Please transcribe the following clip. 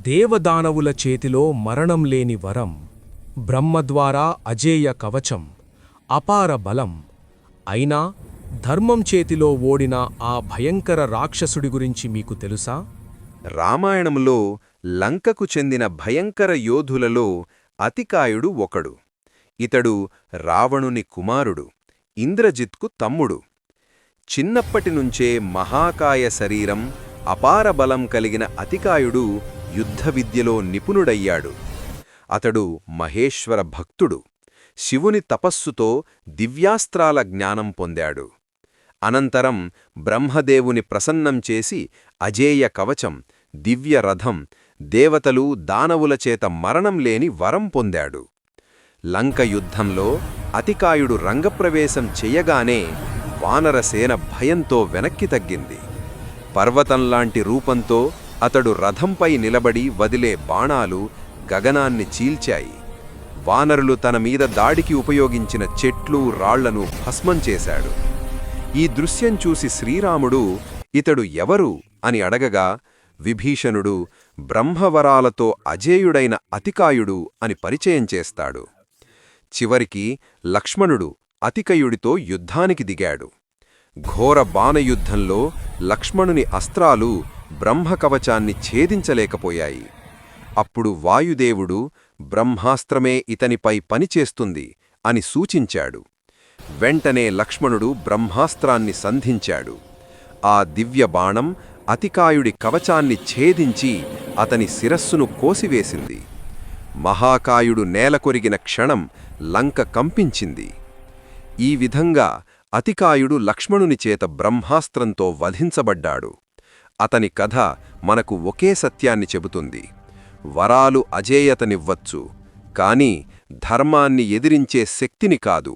దేవదానవుల చేతిలో మరణం లేని వరం, బ్రహ్మద్వారా అజేయ కవచం, అపార బలం. అయినా ధర్మం చేతిలో ఓడిన ఆ భయంకర రాక్షసుడి గురించి మీకు తెలుసా? రామాయణంలో లంకకు చెందిన భయంకర యోధులలో అతికాయుడు ఒకడు. ఇతడు రావణుని కుమారుడు, ఇంద్రజిత్కు తమ్ముడు. చిన్నప్పటినుంచే మహాకాయ శరీరం, అపార బలం కలిగిన అతికాయుడు యుద్ధవిద్యలో నిపుణుడయ్యాడు. అతడు మహేశ్వర భక్తుడు. శివుని తపస్సుతో దివ్యాస్త్రాల జ్ఞానం పొందాడు. అనంతరం బ్రహ్మదేవుని ప్రసన్నం చేసి అజేయ కవచం, దివ్య రథం, దేవతలు దానవుల చేత మరణం లేని వరం పొందాడు. లంక యుద్ధంలో అతికాయుడు రంగప్రవేశం చెయ్యగానే వానరసేన భయంతో వెనక్కి తగ్గింది. పర్వతంలాంటి రూపంతో అతడు రథంపై నిలబడి వదిలే బాణాలు గగనాన్ని చీల్చాయి. వానరులు తన మీద దాడికి ఉపయోగించిన చెట్లు, రాళ్లను భస్మం చేశాడు. ఈ దృశ్యం చూసి శ్రీరాముడు ఇతడు ఎవరు అని అడగగా విభీషణుడు బ్రహ్మవరాలతో అజేయుడైన అతికాయుడు అని పరిచయం చేస్తాడు. చివరికి లక్ష్మణుడు అతికయుడితో యుద్ధానికి దిగాడు. ఘోర బాణయుద్ధంలో లక్ష్మణుని అస్త్రాలు బ్రహ్మకవచాన్ని ఛేదించలేకపోయాయి. అప్పుడు వాయుదేవుడు బ్రహ్మాస్త్రమే ఇతనిపై పనిచేస్తుంది అని సూచించాడు. వెంటనే లక్ష్మణుడు బ్రహ్మాస్త్రాన్ని సంధించాడు. ఆ దివ్య బాణం అతికాయుడి కవచాన్ని ఛేదించి అతని శిరస్సును కోసివేసింది. మహాకాయుడు నేలకొరిగిన క్షణం లంక కంపించింది. ఈ విధంగా అతికాయుడు లక్ష్మణుని చేత బ్రహ్మాస్త్రంతో వధించబడ్డాడు. అతని కథ మనకు ఒకే సత్యాన్ని చెబుతుంది: వరాలు అజేయతనివ్వచ్చు, కాని ధర్మాన్ని ఎదిరించే శక్తిని కాదు.